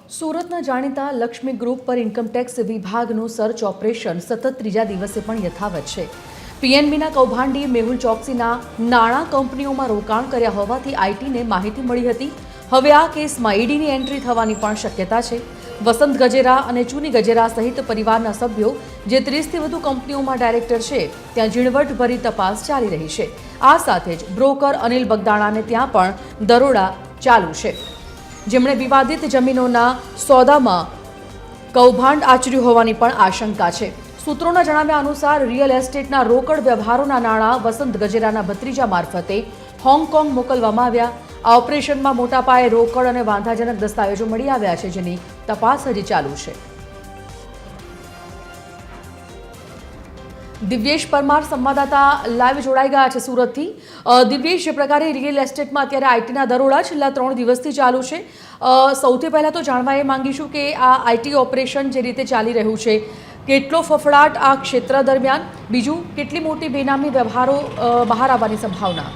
સુરતના જાણીતા લક્ષ્મી ગ્રુપ પર ઇન્કમટેક્સ વિભાગનું સર્ચ ઓપરેશન સતત ત્રીજા દિવસે પણ યથાવત છે। પીએનબીના કૌભાંડી મેહુલ ચોકસીના નાણાં કંપનીઓમાં રોકાણ કર્યા હોવાથી આઈટીને માહિતી મળી હતી। હવે આ કેસમાં ઈડીની એન્ટ્રી થવાની પણ શક્યતા છે। વસંત ગજેરા અને ચુની ગજેરા સહિત પરિવારના સભ્યો જે 30થી વધુ કંપનીઓમાં ડાયરેક્ટર છે ત્યાં ઝીણવટભરી તપાસ ચાલી રહી છે। આ સાથે જ બ્રોકર અનિલ બગદાણાને ત્યાં પણ દરોડા ચાલુ છે, જેમણે વિવાદિત જમીનોના સોદામાં કૌભાંડ આચર્યું હોવાની પણ આશંકા છે। સૂત્રોના જણાવ્યા અનુસાર રિયલ એસ્ટેટના રોકડ વ્યવહારોના નાણાં વસંત ગજેરાના ભત્રીજા મારફતે હોંગકોંગ મોકલવામાં આવ્યા। આ ઓપરેશનમાં મોટા પાયે રોકડ અને વાંધાજનક દસ્તાવેજો મળી આવ્યા છે, જેની તપાસ હજી ચાલુ છે। દિવ્યેશ પરમાર સંવાદદાતા લાઈવ જોડાઈ ગયા છે સુરતથી। દિવ્યેશ, જે પ્રકારે રિયલ એસ્ટેટમાં અત્યારે આઈટીના દરોડા છેલ્લા 3 દિવસથી ચાલુ છે, સૌથી પહેલાં તો જાણવા એ માંગીશું કે આ આઈટી ઓપરેશન જે રીતે ચાલી રહ્યું છે, કેટલો ફફડાટ આ ક્ષેત્ર દરમિયાન, બીજું કેટલી મોટી બેનામી વ્યવહારો બહાર આવવાની સંભાવના?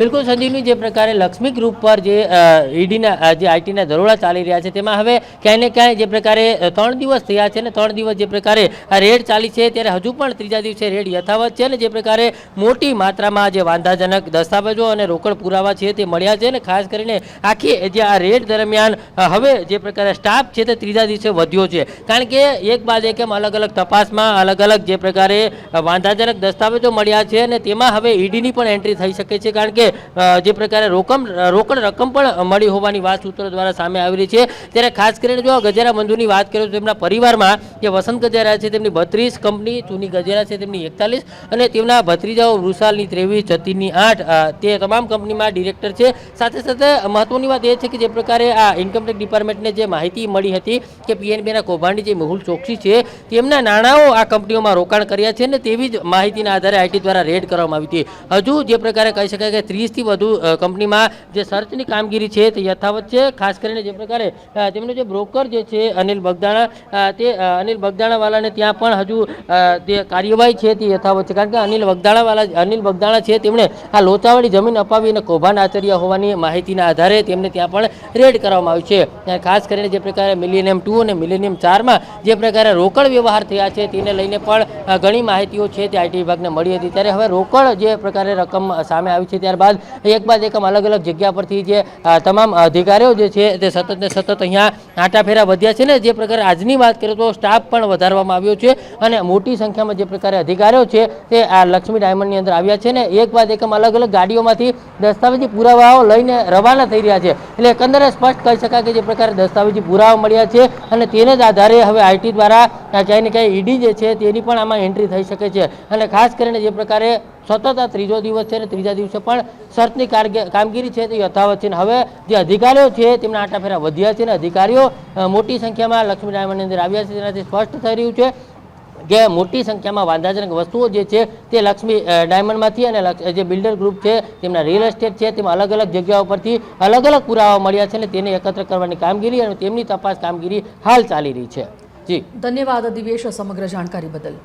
बिल्कुल संजीवनी, जे प्रकारे लक्ष्मी ग्रुप पर जे ईडीना जे आईटीना दरोड़ा चाली रह्या छे तेमां हवे क्यांय ने क्यांय जे प्रकारे 3 दिवस थया छे ने 3 दिवस जे प्रकारे रेड चाली छे त्यारे हजू पण त्रीजा दिवसे रेड यथावत छे ने जे प्रकारे मोटी मात्रामां जे वांधाजनक दस्तावेजो अने रोकड़ पुरावा छे ते मळ्या छे ने खास करीने आखी जे आ रेड दरमियान हवे जे प्रकारे स्टाफ छे ते त्रीजा दिवसे वध्यो छे, कारण के एक बाद एक एम अलग अलग तपासमां अलग अलग जे प्रकारे वांधाजनक दस्तावेजो मळ्या छे ने तेमां हवे ईडीनी पण एंट्री थई शके छे, कारण के जे प्रकारे रोकड़ रकम पण मળી હોવાની વાત સૂત્રો દ્વારા સામે આવી રહી છે। ત્યારે ખાસ કરીને જો ગજેરા બંધુની વાત કરીએ તો તેમના પરિવારમાં જે વસંત ગજેરા છે તેમની 32 કંપની, ચુની ગજેરા છે તેમની 41 અને તેમના ભત્રીજાઓ વૃષાલની 23, જતીનની 8 તે તમામ કંપનીમાં ડિરેક્ટર છે। સાથે સાથે મહત્વની વાત એ છે કે જે પ્રકારે આ ઇન્કમટેક્સ ડિપાર્ટમેન્ટને જે માહિતી મળી હતી કે પીએનબીના કૌભાંડી જે મેહુલ ચોકસી છે તેમના નાણાંઓ આ કંપનીઓમાં રોકાણ કર્યા છે ને તેવી જ માહિતીના આધારે આઈટી દ્વારા રેડ કરવામાં આવી હતી। હજુ જે પ્રકારે કહી શકાય કે 30 થી વધુ કંપનીમાં જે સર્ચની કામગીરી છે તે યથાવત છે। ખાસ કરીને જે પ્રકારે તેમનો જે બ્રોકર જે છે અનિલ બગદાણા, તે અનિલ બગદાણાવાલાને ત્યાં પણ હજુ તે કાર્યવાહી છે તે યથાવત છે, કારણ કે અનિલ બગદાણા છે તેમણે આ લોચાવાળી જમીન અપાવી અને કૌભાંડ આચર્યા હોવાની માહિતીના આધારે તેમને ત્યાં પણ રેડ કરવામાં આવ્યું છે। ખાસ કરીને જે પ્રકારે મિલેનિયમ 2 અને મિલેનિયમ 4માં જે પ્રકારે રોકડ વ્યવહાર થયા છે તેને લઈને પણ ઘણી માહિતીઓ છે તે આઈટી વિભાગને મળી હતી। ત્યારે હવે રોકડ જે પ્રકારે રકમ સામે આવી છે ત્યારબાદ એક બાદ એક અલગ અલગ જગ્યા પરથી જે તમામ અધિકારીઓ જે છે તે સતત ને સતત અહીંયા આંટાફેરા વધ્યા છે ને જે પ્રકારે આજની વાત કરીએ તો સ્ટાફ પણ વધારવામાં આવ્યો છે અને મોટી સંખ્યામાં જે પ્રકારે અધિકારીઓ છે તે આ લક્ષ્મી ડાયમંડની અંદર આવ્યા છે ને એક બાદ એક અલગ અલગ ગાડીઓમાંથી દસ્તાવેજી પુરાવાઓ લઈને રવાના થઈ રહ્યા છે। એટલે એકંદરે સ્પષ્ટ કહી શકાય કે જે પ્રકારે દસ્તાવેજી પુરાવા મળ્યા છે અને તેને જ આધારે હવે આઈટી દ્વારા ક્યાંય ને ક્યાંય ઈડી જે છે તેની પણ આમાં એન્ટ્રી થઈ શકે છે। અને ખાસ કરીને જે પ્રકારે સતત આ ત્રીજો દિવસ છે ને ત્રીજા દિવસે પણ સર્ચની કામગીરી છે તે યથાવત છે। હવે જે અધિકારીઓ છે તેમના આંટાફેરા વધ્યા છે ને અધિકારીઓ મોટી સંખ્યામાં લક્ષ્મી ડાયમંડની અંદર આવ્યા છે, તેનાથી સ્પષ્ટ થઈ રહ્યું છે કે મોટી સંખ્યામાં વાંધાજનક વસ્તુઓ જે છે તે લક્ષ્મી ડાયમંડમાંથી અને જે બિલ્ડર ગ્રુપ છે તેમના રિયલ એસ્ટેટ છે તેમાં અલગ અલગ જગ્યાઓ પરથી અલગ અલગ પુરાવા મળ્યા છે અને તેને એકત્ર કરવાની કામગીરી અને તેમની તપાસ કામગીરી હાલ ચાલી રહી છે। જી ધન્યવાદ દિવ્યેશ સમગ્ર જાણકારી બદલ।